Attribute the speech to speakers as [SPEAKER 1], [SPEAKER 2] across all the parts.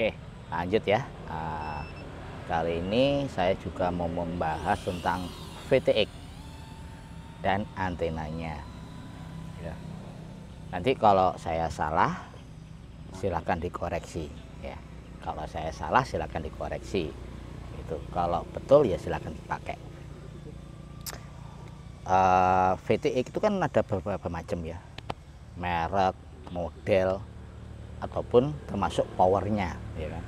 [SPEAKER 1] Oke, lanjut ya. Kali ini saya juga mau membahas tentang VTX dan antenanya. Ya. Nanti kalau saya salah, silakan dikoreksi. Ya. Kalau saya salah, silakan dikoreksi. Itu. Kalau betul ya silakan dipakai. VTX itu kan ada beberapa macam ya, merek, model, ataupun termasuk powernya, ya kan.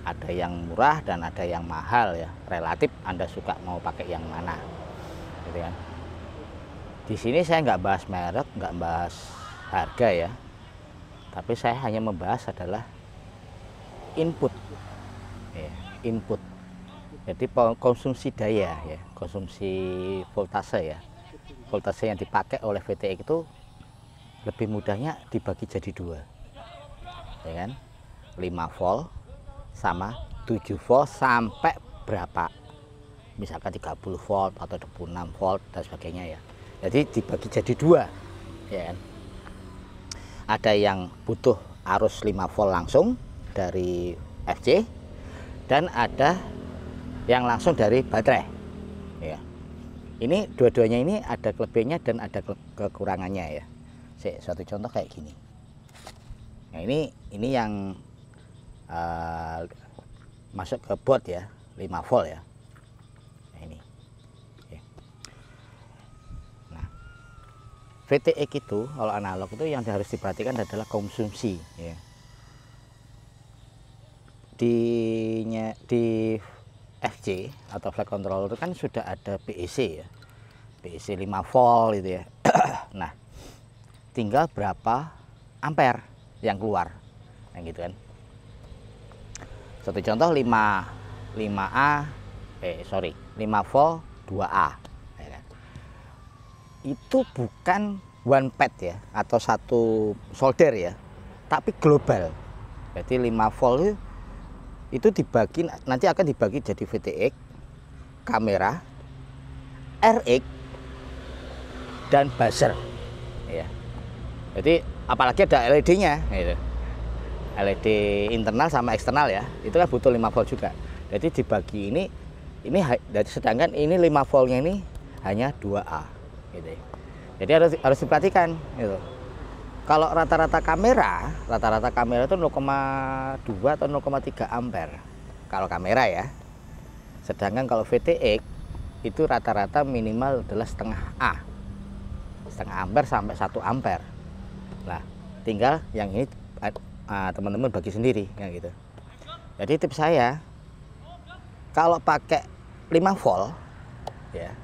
[SPEAKER 1] Ada yang murah dan ada yang mahal ya. Relatif Anda suka mau pakai yang mana, gitu kan. Di sini saya nggak bahas merek, nggak bahas harga ya, tapi saya hanya membahas adalah input, ya, input. Jadi konsumsi daya ya, konsumsi voltase ya. Voltase yang dipakai oleh VTX itu lebih mudahnya dibagi jadi dua, ya kan, 5 volt sama 7 volt sampai berapa, misalkan 30 volt atau 26 volt dan sebagainya ya. Jadi dibagi jadi dua, ya kan. Ada yang butuh arus 5 volt langsung dari FC dan ada yang langsung dari baterai ya. Ini dua-duanya ini ada kelebihannya dan ada kekurangannya ya. Suatu contoh kayak gini. Nah ini yang masuk ke board ya, 5 volt ya. Nah ini. Nah, VTX itu kalau analog itu yang harus diperhatikan adalah konsumsi ya. Di FC atau flight controller itu kan sudah ada PEC ya, PEC 5 volt itu ya. Nah, tinggal berapa ampere yang keluar, yang gitu kan. Satu contoh 5 volt 2A ya kan? Itu bukan one pad ya atau satu solder ya, tapi global. Jadi 5 volt itu dibagi, nanti akan dibagi jadi VTX, kamera, RX, dan buzzer ya. Jadi apalagi ada LED-nya gitu. LED internal sama eksternal ya, itu kan butuh 5 volt juga. Jadi dibagi ini sedangkan ini 5 voltnya ini hanya 2A gitu ya. Jadi harus diperhatikan gitu. Kalau rata-rata kamera itu 0,2 atau 0,3 ampere kalau kamera ya. Sedangkan kalau VTX itu rata-rata minimal adalah setengah ampere sampai 1 ampere. Nah, tinggal yang ini teman-teman bagi sendiri ya gitu. Jadi tips saya kalau pakai 5 volt ya,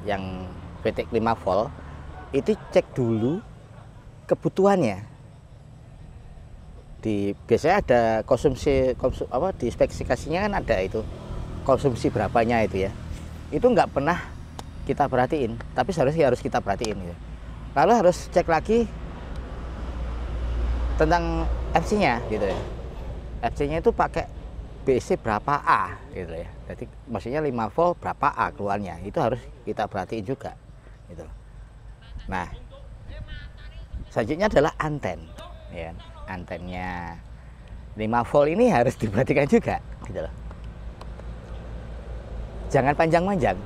[SPEAKER 1] yang VTX 5 volt itu cek dulu kebutuhannya. Biasanya ada di spesifikasinya kan ada itu konsumsi berapanya itu ya. Itu nggak pernah kita perhatiin, tapi seharusnya harus kita perhatiin gitu. Lalu harus cek lagi tentang FC-nya gitu ya. FC-nya itu pakai BC berapa A gitu ya. Jadi maksudnya 5 volt berapa A keluarnya, itu harus kita perhatiin juga gitu. Nah, selanjutnya adalah anten ya. Antennya 5 volt ini harus diperhatikan juga gitu loh. Jangan panjang-panjang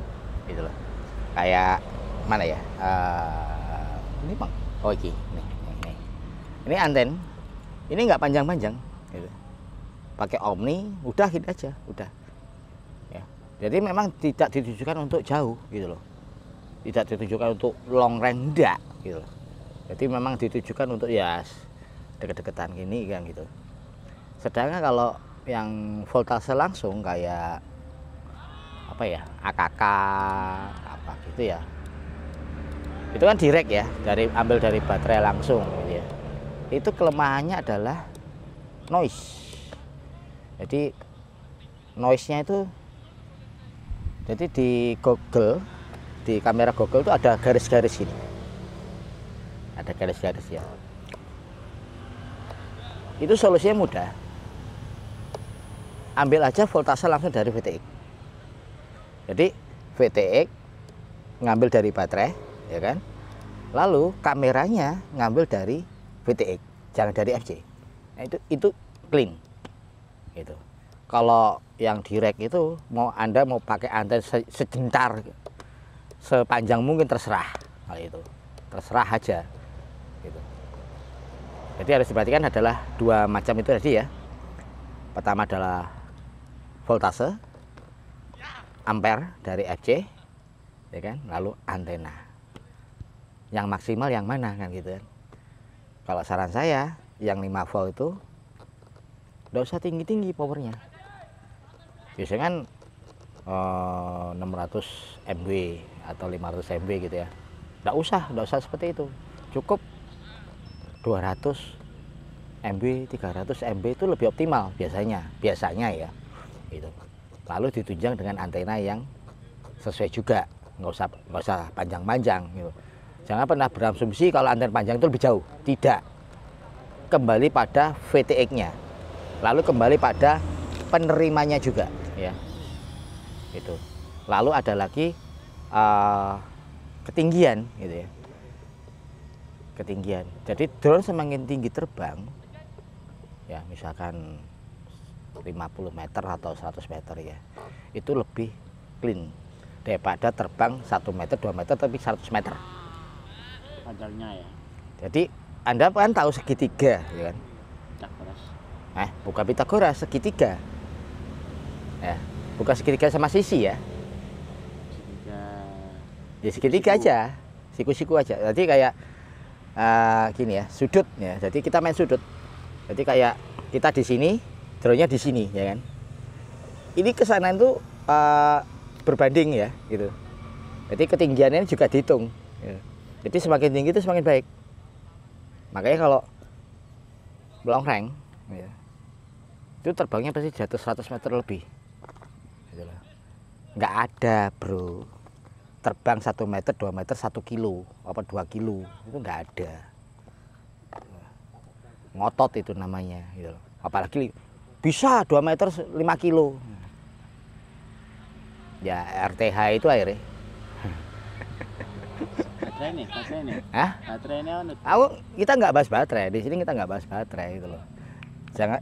[SPEAKER 1] gitu loh. Kayak mana ya? Ini Bang. Oh ini. Ini anten. Ini nggak panjang-panjang gitu. Pakai Omni udah gitu aja, udah. Ya. Jadi memang tidak ditujukan untuk jauh gitu loh. Tidak ditujukan untuk long range enggak gitu loh. Jadi memang ditujukan untuk ya deket-deketan gini kan gitu. Sedangkan kalau yang voltase langsung kayak apa ya, AKK apa gitu ya, itu kan direct ya, ambil dari baterai langsung gitu ya. Itu kelemahannya adalah noise. Jadi noise-nya itu, jadi di kamera Google itu ada garis-garis ini, ada garis-garis ya. Itu solusinya mudah, ambil aja voltase langsung dari VTX. Jadi VTX ngambil dari baterai ya kan, lalu kameranya ngambil dari VTX, jangan dari FC. Nah, itu clean Itu. Kalau yang direct itu Anda mau pakai antena sejentar sepanjang mungkin terserah. Hal itu. Terserah aja. Gitu. Jadi harus diperhatikan adalah dua macam itu tadi ya. Pertama adalah voltase, ampere dari FC, ya kan? Lalu antena. Yang maksimal yang mana kan gitu kan? Kalau saran saya yang 5 volt itu nggak usah tinggi-tinggi powernya. Biasanya kan 600 MW atau 500 MW gitu ya. Nggak usah seperti itu. Cukup 200 MW, 300 MW itu lebih optimal biasanya ya. Gitu. Lalu ditunjang dengan antena yang sesuai juga, nggak usah panjang-panjang gitu. Jangan pernah berasumsi kalau antena panjang itu lebih jauh. Tidak. Kembali pada VTX-nya. Lalu kembali pada penerimanya juga, ya. Itu. Lalu ada lagi ketinggian, gitu ya. Ketinggian. Jadi drone semakin tinggi terbang, ya misalkan 50 meter atau 100 meter ya, itu lebih clean daripada terbang 1 meter, 2 meter tapi 100 meter.
[SPEAKER 2] Panjangnya ya.
[SPEAKER 1] Jadi Anda kan tahu segitiga, ya kan?
[SPEAKER 2] Pitagoras.
[SPEAKER 1] Bukan Pitagoras, segitiga. Ya, bukan segitiga sama sisi ya.
[SPEAKER 2] Segitiga.
[SPEAKER 1] Ya segitiga aja, siku-siku aja. Jadi kayak gini ya, sudut ya. Jadi kita main sudut. Jadi kayak kita di sini, drone-nya di sini, ya kan? Ini kesanan itu berbanding ya, gitu. Jadi ketinggiannya juga dihitung. Ya. Jadi semakin tinggi itu semakin baik. Makanya kalau long range, ya, itu terbangnya pasti di atas 100 meter lebih. Gitu loh. Nggak ada bro, terbang 1 meter, 2 meter, 1 kilo, apa 2 kilo, itu nggak ada. Ngotot itu namanya. Gitu loh. Apalagi bisa 2 meter 5 kilo. Ya RTH itu akhirnya.
[SPEAKER 2] Baterai nih.
[SPEAKER 1] Hah?
[SPEAKER 2] Baterai ini anu.
[SPEAKER 1] Kita nggak bahas baterai. Di sini kita nggak bahas baterai gitu loh. Jangan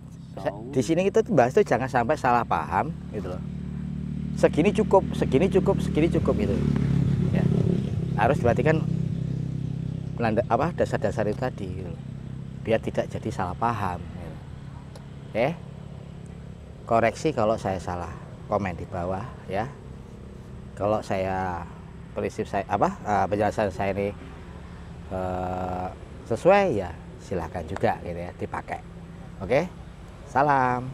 [SPEAKER 1] di sini kita bahas tuh jangan sampai salah paham gitu loh. Segini cukup gitu. Ya. Harus diperhatikan dasar-dasar itu tadi gitu loh. Biar tidak jadi salah paham gitu. Oke? Koreksi kalau saya salah, komen di bawah ya. Kalau saya penjelasan saya ini sesuai ya silahkan juga gitu ya dipakai. Oke, salam.